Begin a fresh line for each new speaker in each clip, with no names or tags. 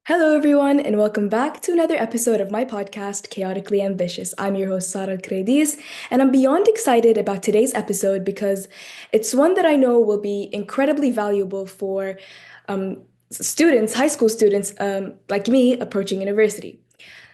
Hello, everyone, and welcome back to another episode of my podcast, Chaotically Ambitious. I'm your host, Sarah Al and I'm beyond excited about today's episode because it's one that I know will be incredibly valuable for students, high school students like me approaching university.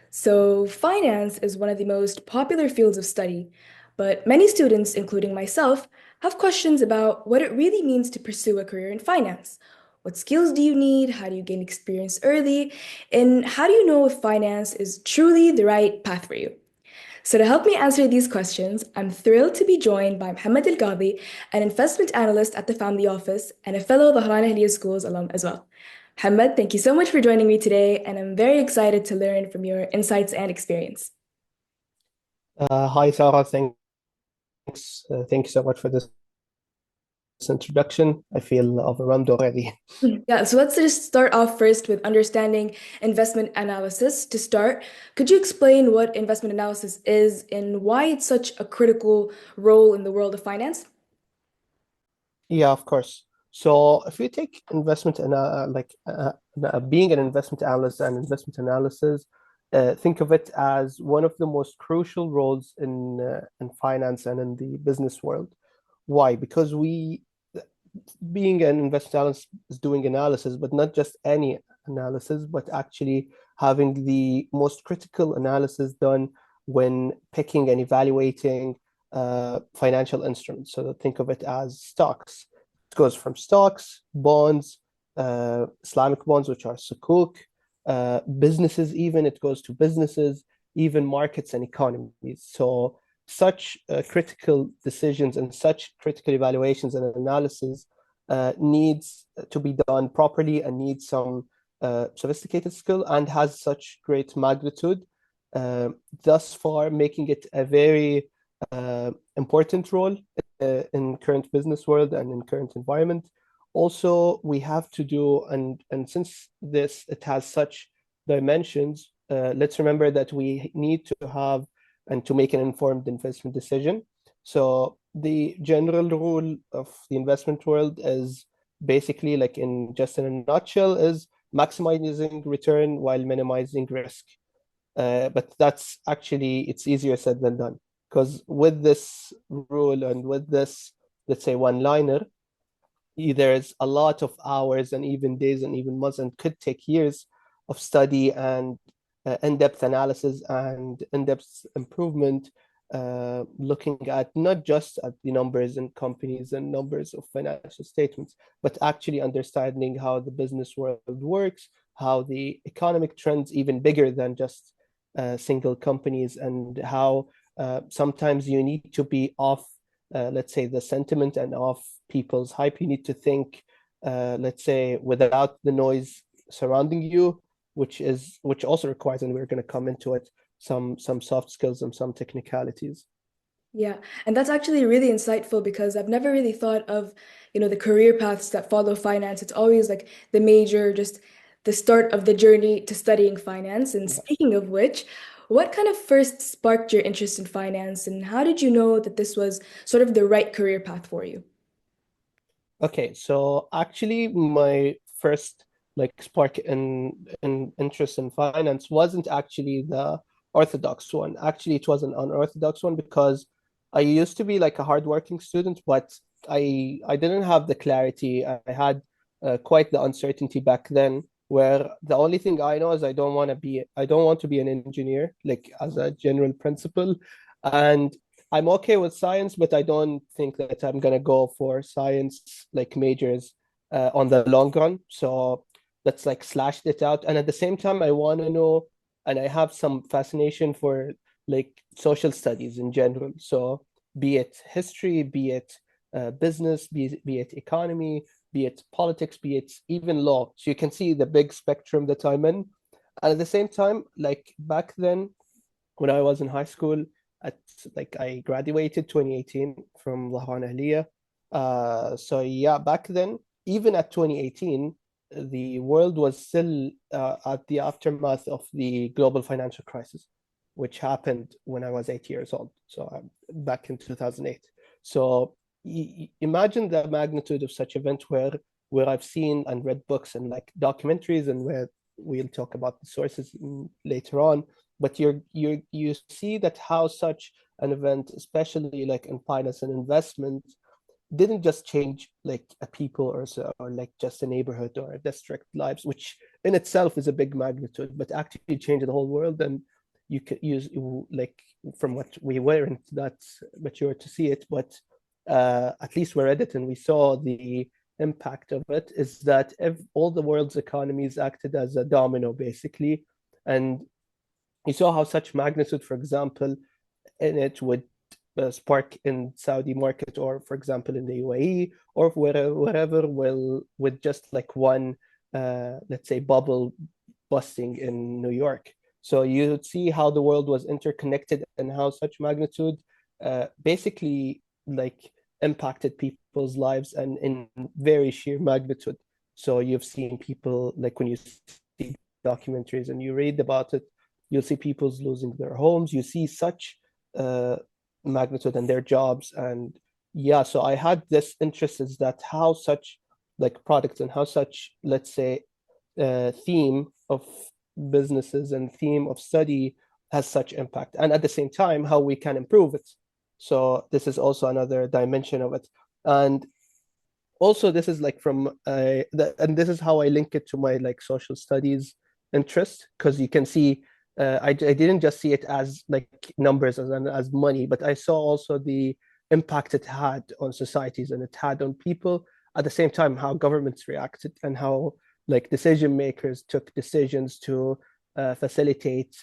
So, finance is one of the most popular fields of study, but many students, including myself, have questions about what it really means to pursue a career in finance. What skills do you need? How do you gain experience early? And how do you know if finance is truly the right path for you? So, to help me answer these questions, I'm thrilled to be joined by Mohammed AlKadi, an investment analyst at the Family Office and a fellow Dhahran Schools alum as well. Mohammed, thank you so much for joining me today, and I'm very excited to learn from your insights and experience.
Hi, Sarah. Thanks. Thank you so much for this introduction. I feel overwhelmed already.
Yeah, so let's just start off first with understanding investment analysis. To start, could you explain what investment analysis is and why it's such a critical role in the world of finance?
Yeah, of course. So if you take investment and being an investment analyst and investment analysis, think of it as one of the most crucial roles in finance and in the business world. Why? Because we being an investment analyst is doing analysis, but not just any analysis, but actually having the most critical analysis done when picking and evaluating financial instruments. So think of it as stocks. It goes from stocks, bonds, Islamic bonds, which are sukuk, businesses, even it goes to businesses, even markets and economies. So such critical decisions and such critical evaluations and analysis needs to be done properly and needs some sophisticated skill and has such great magnitude, uh, thus far making it a very important role in current business world and in current environment. Also, we have to do, and since this it has such dimensions, let's remember that we need to have and to make an informed investment decision. So the general rule of the investment world is basically, like in just in a nutshell, is maximizing return while minimizing risk. But that's actually, it's easier said than done, because with this rule and with this, let's say, one liner, there's a lot of hours and even days and even months and could take years of study and in-depth analysis and in-depth improvement, looking at not just at the numbers and companies and numbers of financial statements, but actually understanding how the business world works, how the economic trends even bigger than just single companies, and how sometimes you need to be off, let's say, the sentiment and off people's hype. You need to think, let's say, without the noise surrounding you, which also requires, and we're going to come into it, some soft skills and some technicalities.
Yeah, and that's actually really insightful because I've never really thought of, the career paths that follow finance. It's always like the major, just the start of the journey to studying finance. And
Yeah.
speaking of which, what kind of first sparked your interest in finance, and how did you know that this was sort of the right career path for you?
Okay, so actually, my first like spark in interest in finance wasn't actually the orthodox one. Actually, it was an unorthodox one because I used to be like a hardworking student, but I didn't have the clarity. I had quite the uncertainty back then, where the only thing I know is I don't want to be an engineer, like as a general principle, and I'm okay with science, but I don't think that I'm gonna go for science like majors on the long run. So let's like slashed it out. And at the same time, I want to know, and I have some fascination for like social studies in general. So be it history, be it business, be it economy, be it politics, be it even law. So you can see the big spectrum that I'm in. And at the same time, like back then, when I was in high school, at like I graduated 2018 from Lahore. So yeah, back then, even at 2018, the world was still at the aftermath of the global financial crisis, which happened when I was 8 years old. So back in 2008. So imagine the magnitude of such event where I've seen and read books and like documentaries and where we'll talk about the sources later on. But you see that how such an event, especially like in finance and investment, didn't just change like a people or so, or like just a neighborhood or a district lives, which in itself is a big magnitude, but actually changed the whole world. And you could use like from what we weren't that mature to see it, but at least we read it and we saw the impact of it, is that if all the world's economies acted as a domino basically, and you saw how such magnitude, for example, in it would spark in Saudi market, or for example in the UAE, or wherever will with just like one let's say bubble busting in New York. So you see how the world was interconnected and how such magnitude basically like impacted people's lives and in very sheer magnitude. So you've seen people, like when you see documentaries and you read about it, you'll see people losing their homes. You see such magnitude and their jobs. And yeah, so I had this interest, is that how such like products and how such, let's say, theme of businesses and theme of study has such impact, and at the same time how we can improve it. So this is also another dimension of it. And also this is like from and this is how I link it to my like social studies interest, because you can see I didn't just see it as like numbers as money, but I saw also the impact it had on societies and it had on people. At the same time, how governments reacted and how like decision makers took decisions to facilitate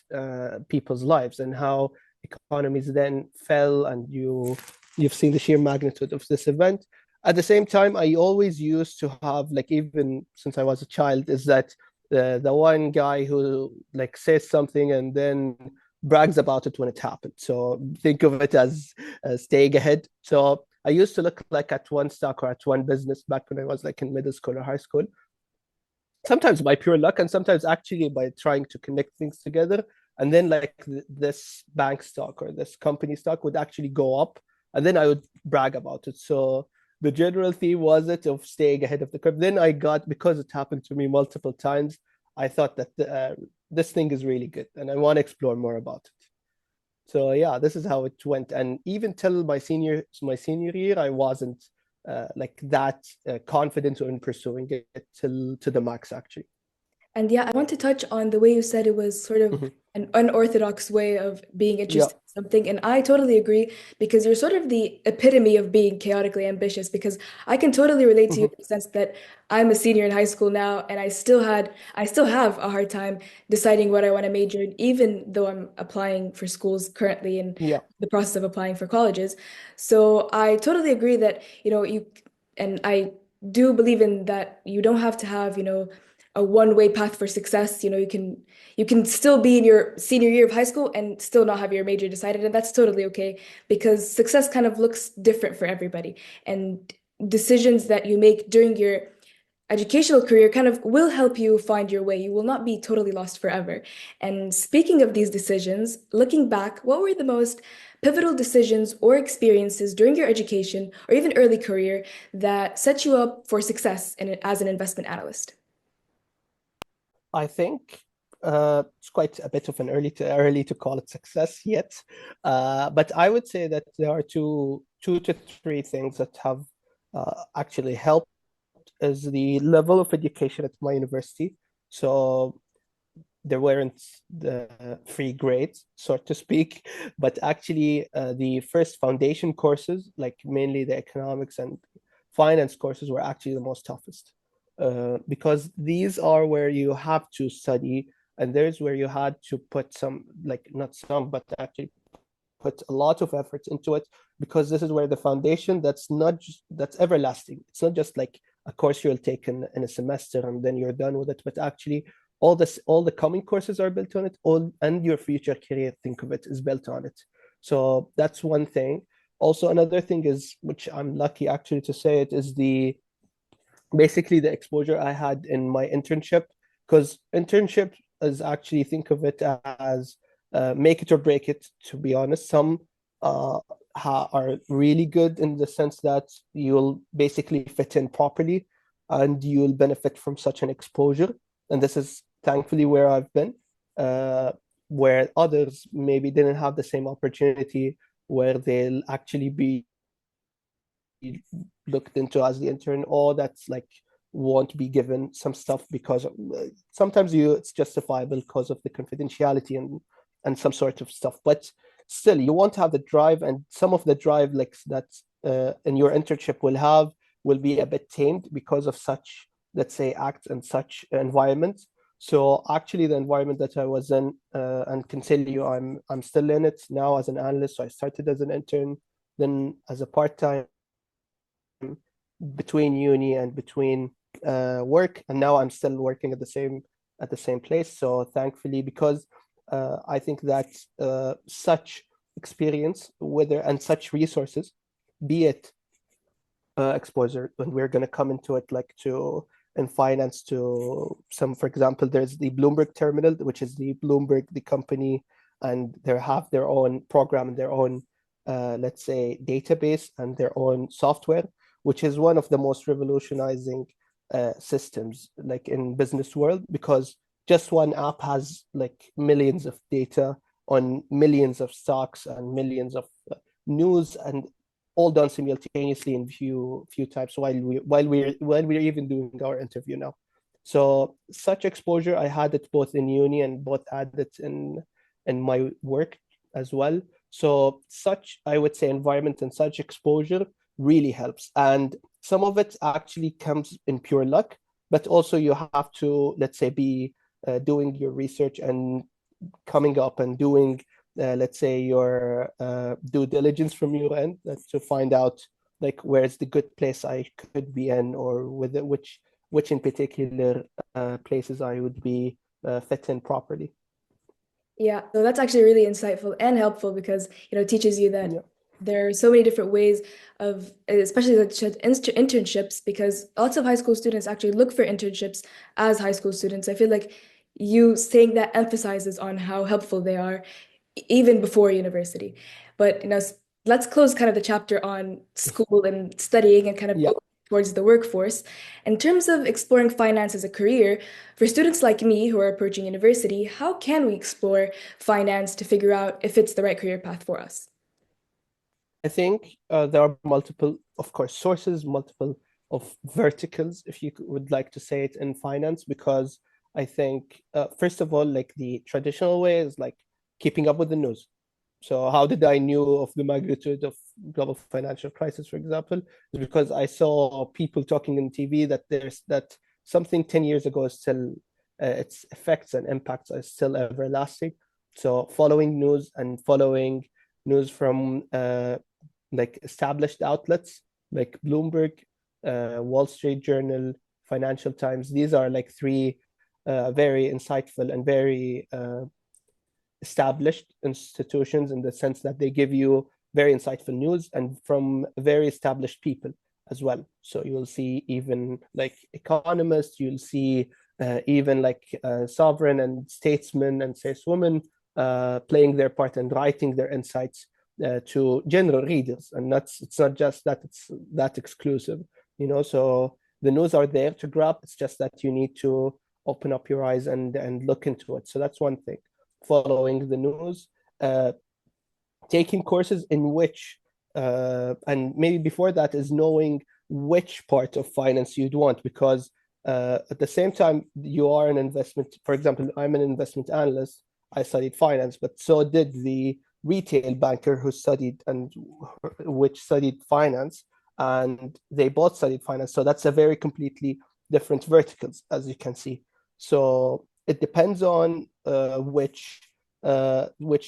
people's lives, and how economies then fell. And you've seen the sheer magnitude of this event. At the same time, I always used to have, like, even since I was a child, is that the one guy who like says something and then brags about it when it happened. So think of it as staying ahead. So I used to look like at one stock or at one business back when I was like in middle school or high school, sometimes by pure luck and sometimes actually by trying to connect things together. And then like this bank stock or this company stock would actually go up, and then I would brag about it. So the general theme was it of staying ahead of the curve. Then I got, because it happened to me multiple times, I thought that this thing is really good and I want to explore more about it. So yeah, this is how it went. And even till my senior year, I wasn't like that confident in pursuing it till to the max actually.
And yeah, I want to touch on the way you said it was sort of
Mhm.
an unorthodox way of being
Yeah.
interested in something. And I totally agree, because you're sort of the epitome of being chaotically ambitious, because I can totally relate to you
Mhm.
in the sense that I'm a senior in high school now, and I still have a hard time deciding what I want to major in, even though I'm applying for schools currently in
Yeah.
the process of applying for colleges. So I totally agree that, and I do believe in that you don't have to have, a one-way path for success. You can still be in your senior year of high school and still not have your major decided, and that's totally okay, because success kind of looks different for everybody. And decisions that you make during your educational career kind of will help you find your way. You will not be totally lost forever. And speaking of these decisions, looking back, what were the most pivotal decisions or experiences during your education or even early career that set you up for success as an investment analyst?
I think it's quite a bit of an early to call it success yet, but I would say that there are two to three things that have actually helped. Is the level of education at my university. So there weren't the free grades, so to speak, but actually the first foundation courses, like mainly the economics and finance courses, were actually the most toughest, because these are where you have to study, and there's where you had to put some, like not some, but actually put a lot of effort into it, because this is where the foundation that's not just, that's everlasting. It's not just like a course you'll take in a semester and then you're done with it, but actually all the coming courses are built on it, all, and your future career, think of it, is built on it. So that's one thing. Also another thing is, which I'm lucky actually to say it, is the basically the exposure I had in my internship, because internship is actually, think of it as make it or break it, to be honest. Some are really good in the sense that you'll basically fit in properly and you'll benefit from such an exposure. And this is thankfully where I've been, uh, where others maybe didn't have the same opportunity where they'll actually be looked into as the intern, or that's like won't be given some stuff because sometimes it's justifiable because of the confidentiality and some sort of stuff, but still you won't have the drive, and some of the drive like that in your internship will be a bit tamed because of such, let's say, acts and such environments. So actually the environment that I was in, and can tell you I'm still in it now as an analyst. So I started as an intern, then as a part-time between uni and between work, and now I'm still working at the same place. So thankfully, because I think that such experience, whether and such resources, be it exposure, and we're going to come into it like to in finance to some, for example, there's the Bloomberg terminal, which is the Bloomberg, the company, and they have their own program and their own, let's say, database and their own software, which is one of the most revolutionizing systems like in business world, because just one app has like millions of data on millions of stocks and millions of news, and all done simultaneously in few types while we're even doing our interview now. So such exposure, I had it both in uni and both had it in my work as well. So such, I would say, environment and such exposure really helps. And some of it actually comes in pure luck, but also you have to, let's say, be doing your research and coming up and doing, let's say, your due diligence from your end to find out like where's the good place I could be in, or with which in particular places I would be fit in properly.
Yeah, so that's actually really insightful and helpful because, it teaches you that
Yeah.
there are so many different ways of, especially like internships, because lots of high school students actually look for internships as high school students. I feel like you saying that emphasizes on how helpful they are even before university. But, let's close kind of the chapter on school and studying and kind of
Yeah.
go towards the workforce. In terms of exploring finance as a career, for students like me who are approaching university, how can we explore finance to figure out if it's the right career path for us?
I think there are multiple, of course, sources, multiple of verticals, if you would like to say it, in finance, because I think, first of all, like the traditional way is like keeping up with the news. So how did I knew of the magnitude of global financial crisis, for example, is because I saw people talking on TV that there's that something 10 years ago is still, its effects and impacts are still everlasting. So following news and following news from like established outlets like Bloomberg, Wall Street Journal, Financial Times. These are like three very insightful and very established institutions in the sense that they give you very insightful news and from very established people as well. So you will see even like economists, you'll see even like sovereign and statesmen and stateswomen playing their part and writing their insights to general readers, and it's not just that it's that exclusive, So the news are there to grab. It's just that you need to open up your eyes and look into it. So that's one thing. Following the news, taking courses in which, and maybe before that is knowing which part of finance you'd want, because at the same time you are an investment. For example, I'm an investment analyst. I studied finance, but so did the retail banker who studied and which studied finance, and they both studied finance. So that's a very completely different verticals, as you can see. So it depends on which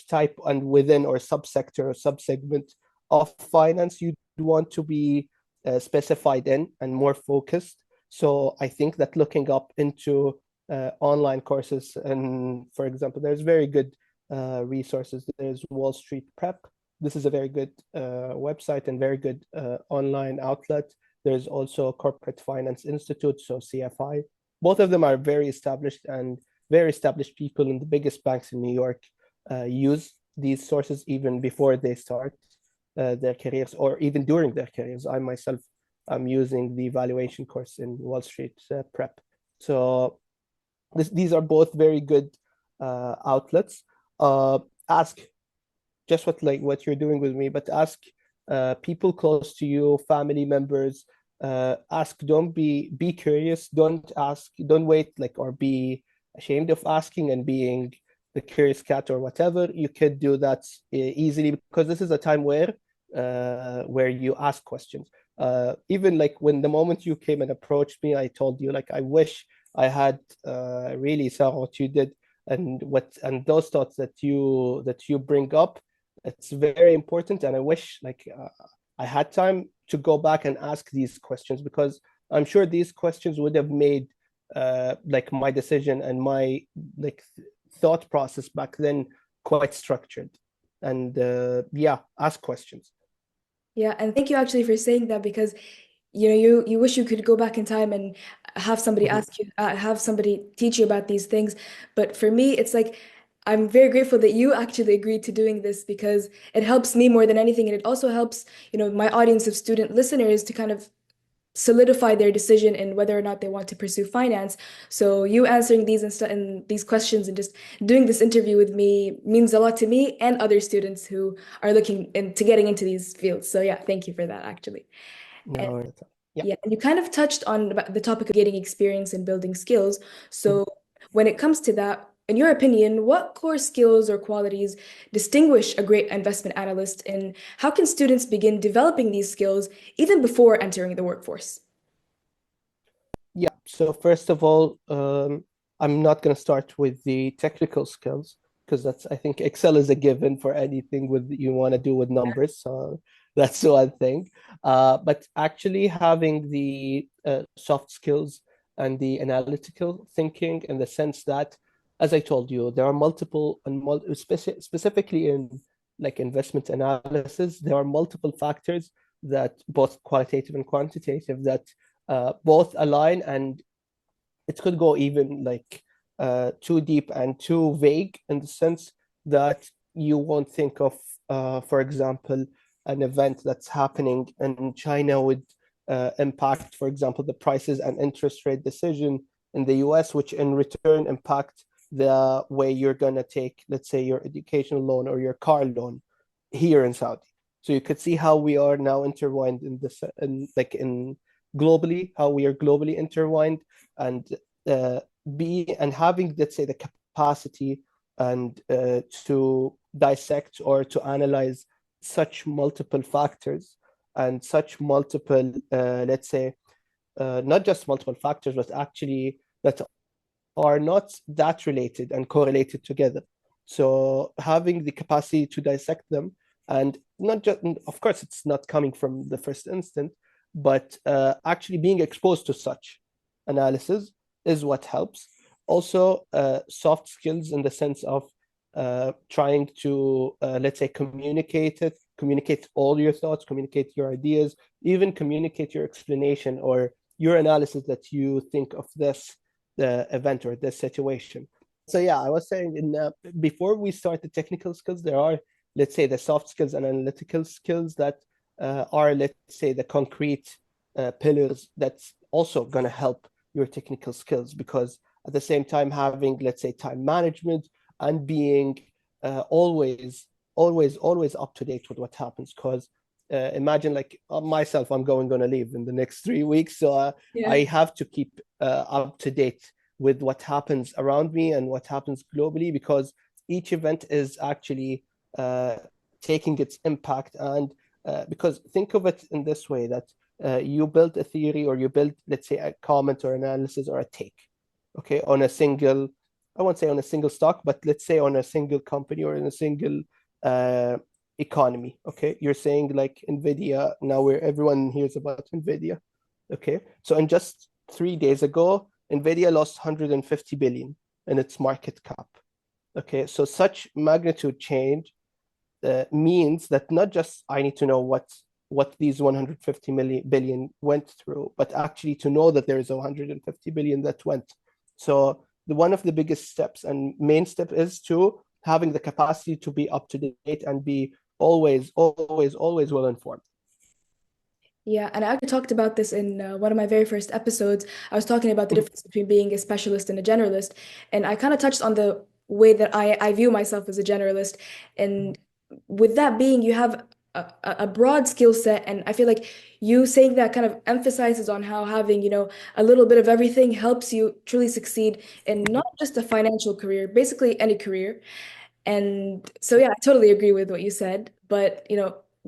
type and within or subsector or subsegment of finance you want to be specified in and more focused. So I think that looking up into online courses, and for example, there's very good resources. There's Wall Street Prep. This is a very good website and very good online outlet. There's also Corporate Finance Institute, so CFI. Both of them are very established, and very established people in the biggest banks in New York use these sources even before they start their careers or even during their careers. I myself am using the evaluation course in Wall Street Prep. So these are both very good outlets. Ask just what you're doing with me, but ask people close to you, family members. Ask. Don't be curious. Don't ask. Don't wait or be ashamed of asking and being the curious cat or whatever. You could do that easily, because this is a time where you ask questions. Even when the moment you came and approached me, I told you I wish I had really saw what you did, and those thoughts that you bring up. It's very important, and I wish I had time to go back and ask these questions, because I'm sure these questions would have made my decision and my thought process back then quite structured. And yeah, ask questions.
Yeah, and thank you actually for saying that, because you wish you could go back in time and have somebody
Mhm.
ask you, have somebody teach you about these things. But for me, it's like I'm very grateful that you actually agreed to doing this, because it helps me more than anything, and it also helps, my audience of student listeners to kind of solidify their decision in whether or not they want to pursue finance. So you answering and these questions and just doing this interview with me means a lot to me and other students who are looking into getting into these fields. So yeah, thank you for that actually. And
No, yeah.
yeah, and you kind of touched on the topic of getting experience and building skills.
Mhm.
So when it comes to that, in your opinion, what core skills or qualities distinguish a great investment analyst, and how can students begin developing these skills even before entering the workforce?
Yeah. So first of all, I'm not going to start with the technical skills, because I think Excel is a given for anything with you want to do with numbers. So that's one thing. But actually having the soft skills and the analytical thinking, in the sense that, as I told you, there are multiple and specifically in investment analysis, there are multiple factors, that both qualitative and quantitative, that both align, and it could go even too deep and too vague, in the sense that you won't think of, for example, an event that's happening in China would impact, for example, the prices and interest rate decision in the US, which in return impact the way you're going to take, let's say, your educational loan or your car loan here in Saudi. So you could see how we are now intertwined in this, in globally, how we are globally intertwined, and and having, let's say, the capacity and to dissect or to analyze such multiple factors, and such multiple, let's say, not just multiple factors, but actually that are not that related and correlated together. So having the capacity to dissect them, and not just, of course, it's not coming from the first instant, but actually being exposed to such analysis is what helps. Also, soft skills, in the sense of trying to, let's say, communicate all your thoughts, communicate your ideas, even communicate your explanation or your analysis that you think of this the event or this situation. So yeah, I was saying, before we start the technical skills, there are, let's say, the soft skills and analytical skills that are, let's say, the concrete pillars that's also going to help your technical skills, because at the same time, having, let's say, time management and being always up to date with what happens, because imagine myself, I'm going on a leave in the next 3 weeks, so
Yeah.
I have to keep up to date with what happens around me and what happens globally, because each event is actually uh, taking its impact. And because think of it in this way, that you build a theory, or you build, let's say, a comment or analysis or a take, okay, on a single, I won't say on a single stock, but let's say on a single company or in a single uh, economy. Okay, you're saying Nvidia, now where everyone hears about Nvidia. Okay, so in just 3 days ago, Nvidia lost 150 billion in its market cap. Okay, so such magnitude change means that not just I need to know what these 150 billion went through, but actually to know that there is 150 billion that went. So one of the biggest steps and main step is to having the capacity to be up to date and be always well informed.
Yeah, and I actually talked about this in one of my very first episodes. I was talking about the
Mhm,
difference between being a specialist and a generalist, and I kind of touched on the way that I view myself as a generalist. And with that being, you have a broad skill set, and I feel like you saying that kind of emphasizes on how having, a little bit of everything helps you truly succeed in not just a financial career, basically any career. And so, yeah, I totally agree with what you said. But,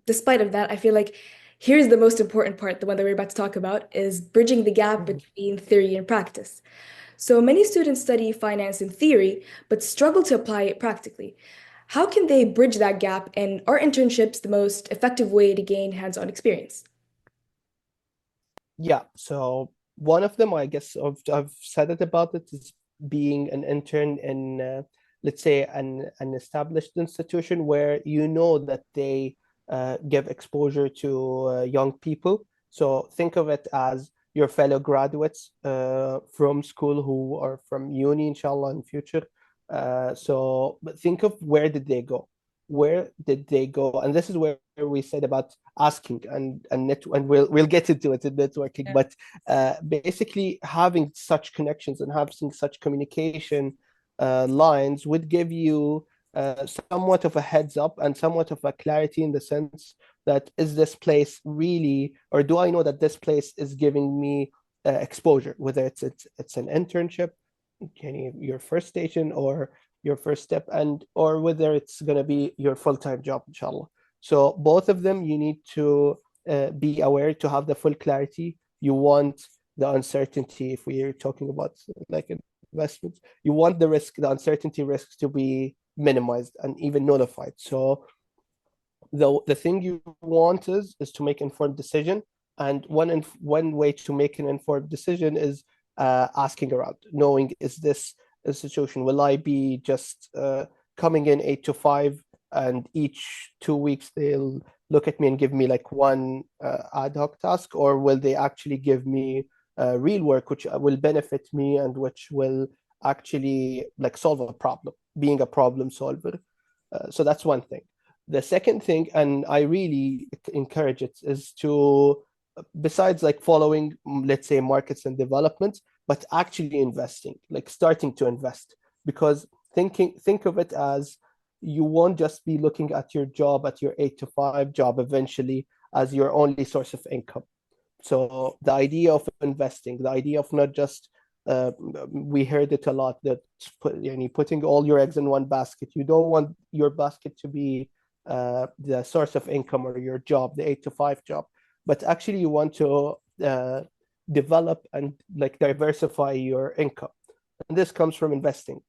despite of that, I feel like here's the most important part, the one that we're about to talk about, is bridging the gap
mhm.
between theory and practice. So many students study finance in theory, but struggle to apply it practically. How can they bridge that gap, and are internships the most effective way to gain hands-on experience?
Yeah, so one of them, I guess, I've said it about it, is being an intern in, let's say, an established institution where you know that they give exposure to young people. So think of it as your fellow graduates from school who are from uni, inshallah, in future. But think of where did they go? Where did they go? And this is where we said about asking and we'll get into it in networking,
Yeah.
but basically having such connections and having such communication lines would give you somewhat of a heads up and somewhat of a clarity in the sense that is this place really, or do I know that this place is giving me exposure, whether it's an internship, your first station or your first step, and or whether it's going to be your full-time job, inshallah. So both of them, you need to be aware to have the full clarity. You want the uncertainty, if we're talking about like investments, you want the uncertainty risks to be minimized and even nullified. So the thing you want is to make informed decision, and one way to make an informed decision is asking around, knowing, is this institution, will I be just coming in 8 to 5, and each 2 weeks they'll look at me and give me like one ad hoc task, or will they actually give me real work which will benefit me and which will actually like solve a problem, being a problem solver. So that's one thing. The second thing, and I really encourage it, is to, besides like following, let's say, markets and developments, but actually investing, like starting to invest. Because think of it as you won't just be looking at your job, at your 8 to 5 job eventually as your only source of income. So the idea of investing, the idea of not just we heard it a lot, that putting all your eggs in one basket. You don't want your basket to be the source of income or your job, the 8 to 5 job, but actually you want to develop and like diversify your income. And this comes from investing.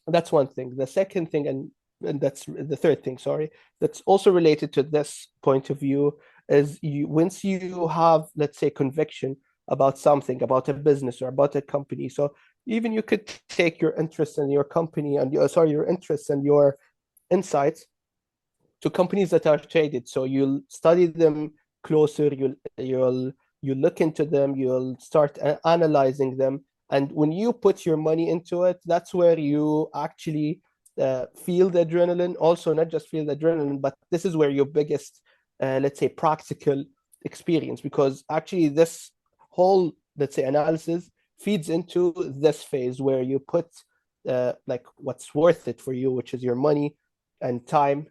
That's one thing. The second thing, and that's the third thing, sorry, that's also related to this point of view, is once you have, let's say, conviction about something, about a business or about a company. So even you could take your interest in your company and your interests and your insights to companies that are traded. So you'll study them closer, you look into them, you'll start analyzing them. And when you put your money into it, that's where you actually feel the adrenaline. Also, not just feel the adrenaline, but this is where your biggest, let's say, practical experience, because actually this whole, let's say, analysis feeds into this phase where you put like what's worth it for you, which is your money and time.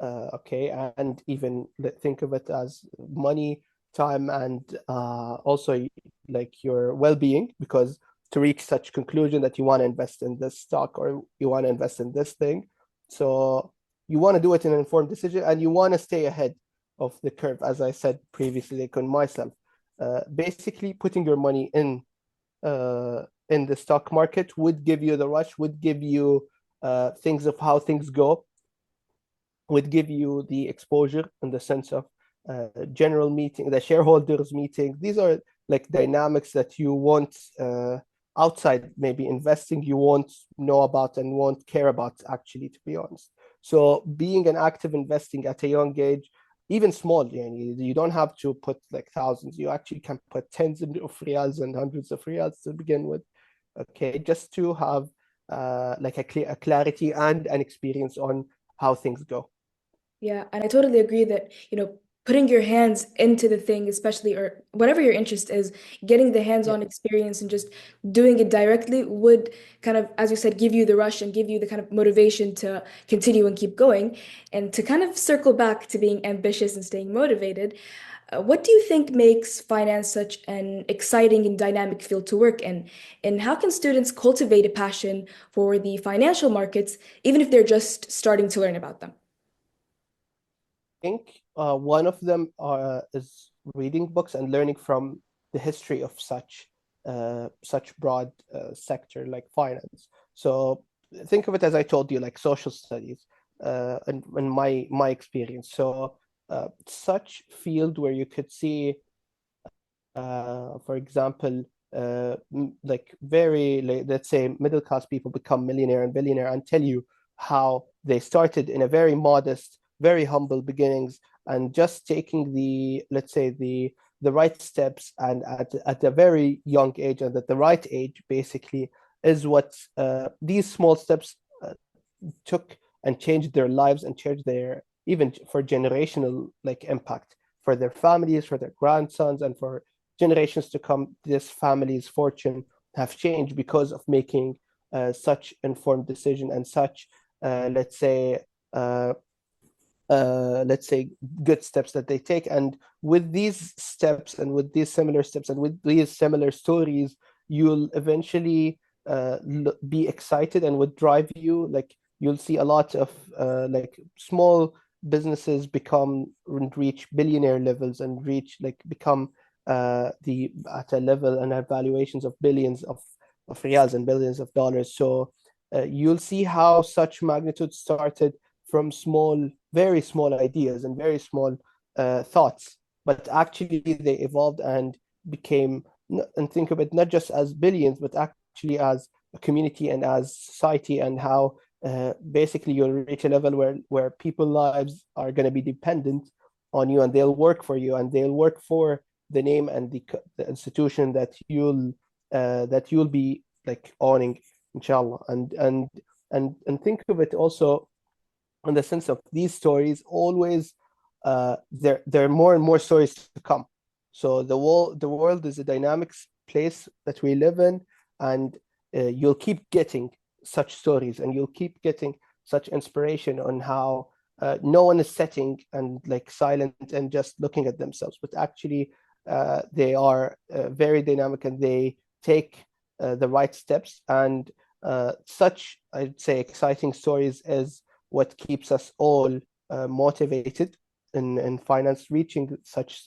Okay, and even think of it as money, time, and also like your well-being, because to reach such conclusion that you want to invest in this stock or you want to invest in this thing, so you want to do it in an informed decision, and you want to stay ahead of the curve, as I said previously, like on myself. Basically, putting your money in the stock market would give you the rush, would give you things of how things go, would give you the exposure in the sense of general meeting, the shareholders meeting. These are like dynamics that you want outside maybe investing, you won't know about and won't care about, actually, to be honest. So being an active investing at a young age, even small, you don't have to put like thousands. You actually can put tens of reals and hundreds of reals to begin with. Okay, just to have like a clarity and an experience on how things go.
Yeah, and I totally agree that, putting your hands into the thing, especially or whatever your interest is, getting the
Yeah.
hands-on experience and just doing it directly would kind of, as you said, give you the rush and give you the kind of motivation to continue and keep going. And to kind of circle back to being ambitious and staying motivated, what do you think makes finance such an exciting and dynamic field to work in? And how can students cultivate a passion for the financial markets, even if they're just starting to learn about them?
Think one of them is reading books and learning from the history of such broad sector like finance. So think of it as I told you, like social studies, and my experience. So such field where you could see for example, like very, like, let's say, middle class people become millionaire and billionaire and tell you how they started in a very modest, very humble beginnings and just taking the, let's say, the right steps and at a very young age and at the right age, basically, is what these small steps took and changed their lives and changed their even for generational like impact for their families, for their grandsons, and for generations to come. This family's fortune have changed because of making such informed decision and such let's say uh, let's say good steps that they take. And with these steps and with these similar steps and with these similar stories, you'll eventually be excited and would drive you. Like you'll see a lot of like small businesses become and reach billionaire levels and reach like become the at a level and have valuations of billions of reals and billions of dollars. So you'll see how such magnitude started from small, very small ideas and very small thoughts, but actually they evolved and became, and think of it not just as billions, but actually as a community and as society, and how basically you'll reach a level where people's lives are going to be dependent on you and they'll work for you and they'll work for the name and the institution that you'll be like owning, inshallah. And think of it also in the sense of these stories always there are more and more stories to come. So the world is a dynamic place that we live in, and you'll keep getting such stories and you'll keep getting such inspiration on how no one is sitting and like silent and just looking at themselves, but actually they are very dynamic and they take the right steps. And such, I'd say, exciting stories is what keeps us all motivated in finance, reading such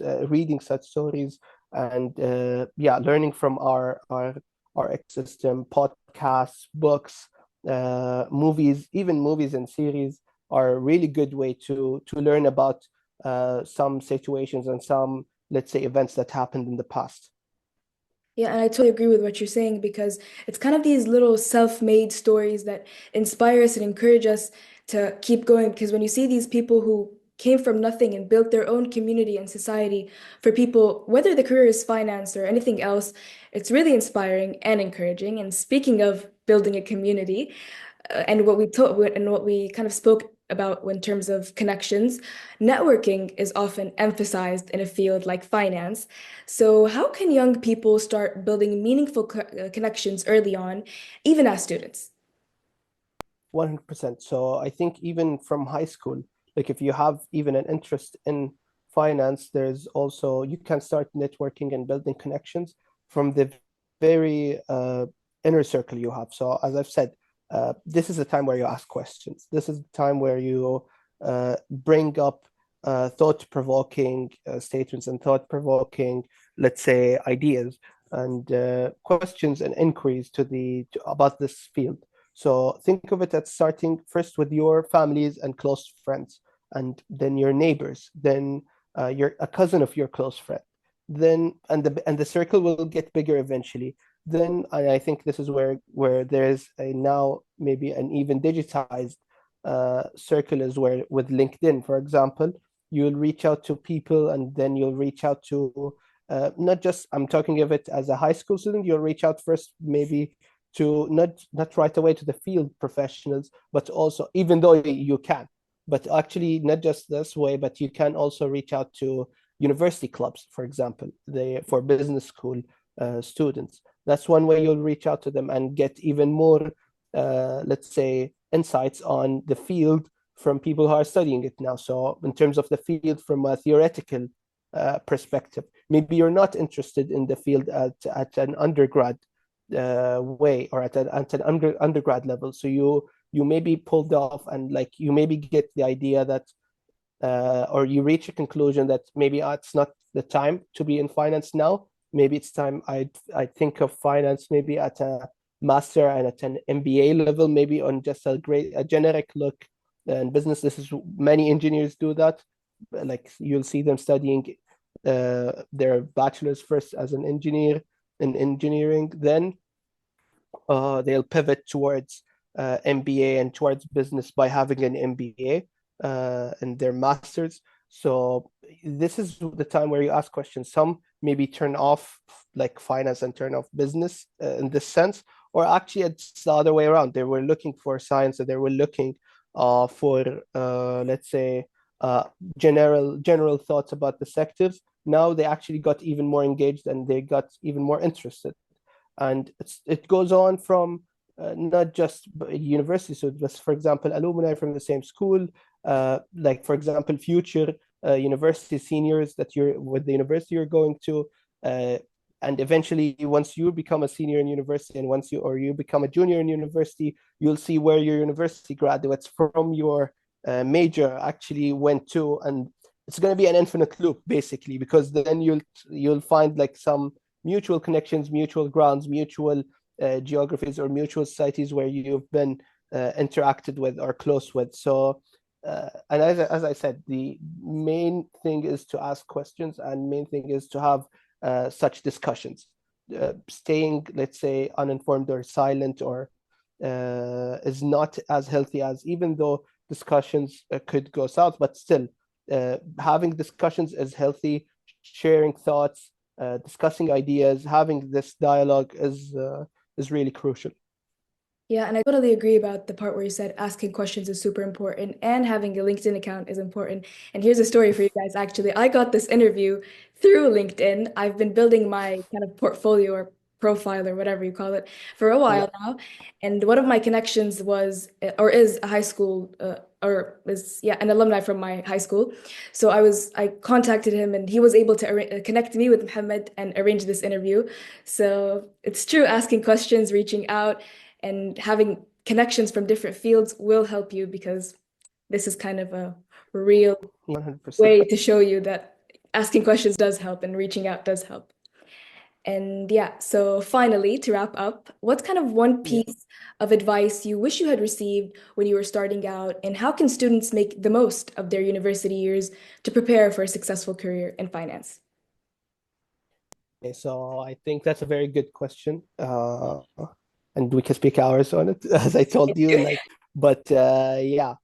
stories, and yeah, learning from our ecosystem, podcasts, books, movies. Even movies and series are a really good way to learn about some situations and some, let's say, events that happened in the past.
Yeah, and I totally agree with what you're saying because it's kind of these little self-made stories that inspire us and encourage us to keep going. Because when you see these people who came from nothing and built their own community and society for people, whether the career is finance or anything else, it's really inspiring and encouraging. And speaking of building a community, and what we kind of spoke about in terms of connections, networking is often emphasized in a field like finance. So, how can young people start building meaningful connections early on, even as students?
100%. So I think even from high school, like if you have even an interest in finance, there's also, you can start networking and building connections from the very inner circle you have. So as I've said, this is a time where you ask questions. This is the time where you bring up thought-provoking statements and thought-provoking, let's say, ideas and questions and inquiries about this field. So think of it as starting first with your families and close friends, and then your neighbors, then you're a cousin of your close friend, then and the circle will get bigger eventually. Then I think this is where there's a now maybe an even digitized circle is where with LinkedIn, for example, you'll reach out to people and then you'll reach out to not just, I'm talking of it as a high school student, you'll reach out first maybe to not right away to the field professionals, but also, even though you can, But actually, not just this way, but you can also reach out to university clubs, for example, for business school students. That's one way you'll reach out to them and get even more, let's say, insights on the field from people who are studying it now. So in terms of the field from a theoretical perspective, maybe you're not interested in the field at an undergrad way, or at an undergrad level. So you may be pulled off, and like you maybe get the idea that or you reach a conclusion that maybe it's not the time to be in finance now. Maybe it's time I think of finance maybe at a master and at an MBA level, maybe on just a generic look in business. This is many engineers do that. Like you'll see them studying their bachelor's first as an engineer in engineering, then they'll pivot towards MBA and towards business by having an MBA in their masters. So this is the time where you ask questions. Some maybe turn off like finance and turn off business in this sense, or actually it's the other way around. They were looking for science, and they were looking for let's say uh, general thoughts about the sectors. Now they actually got even more engaged, and they got even more interested. And it goes on from not just university. So just for example, alumni from the same school, like for example, future university seniors that you're with the university you're going to, and eventually once you become a senior in university, and once you become a junior in university, you'll see where your university graduates from your major actually went to. And it's going to be an infinite loop basically, because then you'll find like some mutual connections, mutual grounds, mutual geographies, or mutual societies where you've been interacted with or close with. So, and as I said, the main thing is to ask questions, and main thing is to have such discussions. Staying, let's say, uninformed or silent or is not as healthy as, even though discussions could go south, but still having discussions is healthy. Sharing thoughts, discussing ideas, having this dialogue is really crucial.
Yeah, and I totally agree about the part where you said asking questions is super important and having a LinkedIn account is important. And here's a story for you guys, actually. I got this interview through LinkedIn. I've been building my kind of portfolio or profile or whatever you call it for a
Yeah,
while now. And one of my connections was or is a high school or is yeah, an alumni from my high school. So I contacted him and he was able to connect me with Mohammed and arrange this interview. So it's true, asking questions, reaching out and having connections from different fields will help you because this is kind of a real
100%.
way to show you that asking questions does help and reaching out does help. And yeah, so finally, to wrap up, what's kind of one
Yeah.
piece of advice you wish you had received when you were starting out, and how can students make the most of their university years to prepare for a successful career in finance?
Okay, so I think that's a very good question. And we can speak hours on it, as I told you. Like, but yeah,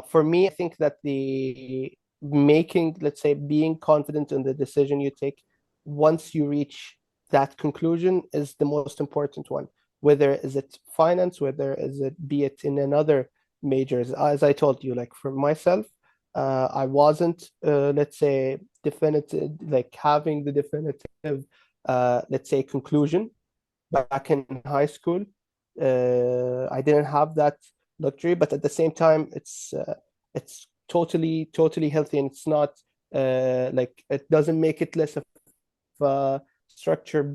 for me, I think that the making, let's say, being confident in the decision you take once you reach that conclusion is the most important one. Whether is it finance, whether is it be it in another majors. As I told you, like for myself, I wasn't, let's say, definitive, like having the definitive, let's say, conclusion back in high school. I didn't have that luxury, but at the same time, it's totally healthy, and it's not like it doesn't make it less of a structured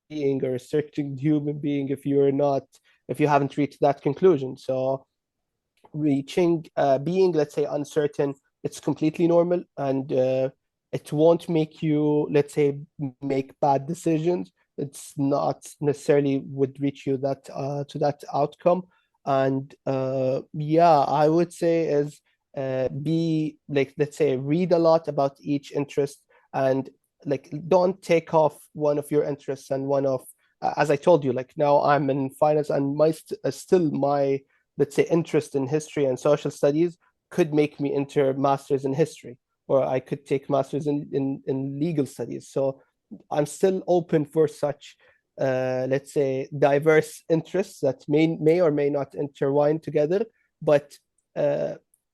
being or a structured human being if you haven't reached that conclusion. So reaching being, let's say, uncertain, it's completely normal, and it won't make you, let's say, make bad decisions. It's not necessarily would reach you that to that outcome. And yeah, I would say is be like, let's say, read a lot about each interest, and like don't take off one of your interests and one of as I told you, like now I'm in finance, and still my, let's say, interest in history and social studies could make me enter masters in history, or I could take masters in legal studies. So I'm still open for such, let's say, diverse interests that may or may not intertwine together. But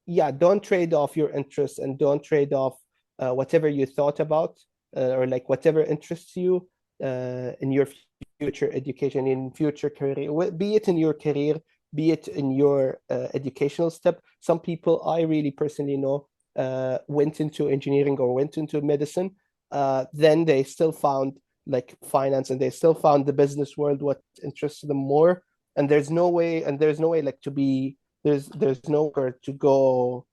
yeah, don't trade off your interests and don't trade off whatever you thought about or like whatever interests you in your future education, in future career, be it in your career, be it in your educational step. Some people I really personally know went into engineering or went into medicine, then they still found like finance and they still found the business world what interests them more. And there's no way like to be there's nowhere to go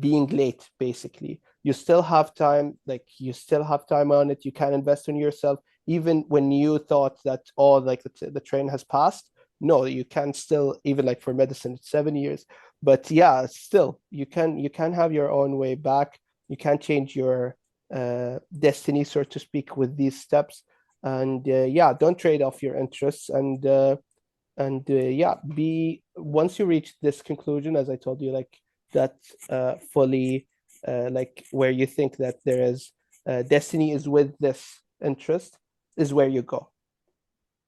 being late. Basically, you still have time, like you still have time on it. You can invest in yourself even when you thought that, oh, like the train has passed. No, you can still, even like for medicine it's 7 years, but yeah, still you can have your own way back. You can change your destiny, so to speak, with these steps. And yeah, don't trade off your interests. And yeah, be once you reach this conclusion, as I told you, like that fully like where you think that there is destiny is with this interest, is where you go.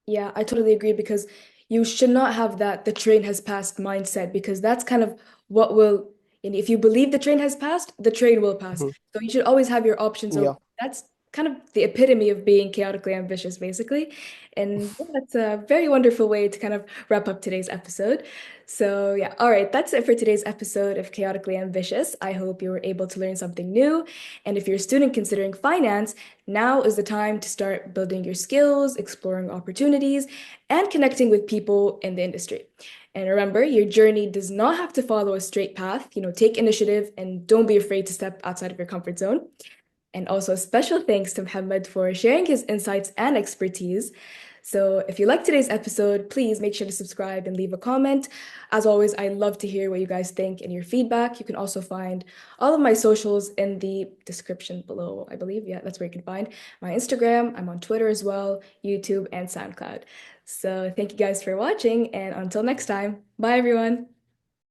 Yeah, I totally agree because you should not have that the train has passed mindset because that's kind of what will, and if you believe the train has passed, the train will pass.
Mhm.
So you should always have your options open.
Yeah.
That's kind of the epitome of being chaotically ambitious, basically. And yeah, that's a very wonderful way to kind of wrap up today's episode. So yeah, all right, that's it for today's episode of Chaotically Ambitious. I hope you were able to learn something new. And if you're a student considering finance, now is the time to start building your skills, exploring opportunities, and connecting with people in the industry. And remember, your journey does not have to follow a straight path. Take initiative and don't be afraid to step outside of your comfort zone. And also, special thanks to Mohammed for sharing his insights and expertise. So, if you liked today's episode, please make sure to subscribe and leave a comment. As always, I love to hear what you guys think and your feedback. You can also find all of my socials in the description below, I believe. Yeah, that's where you can find my Instagram. I'm on Twitter as well, YouTube, and SoundCloud. So, thank you guys for watching, and until next time, bye everyone.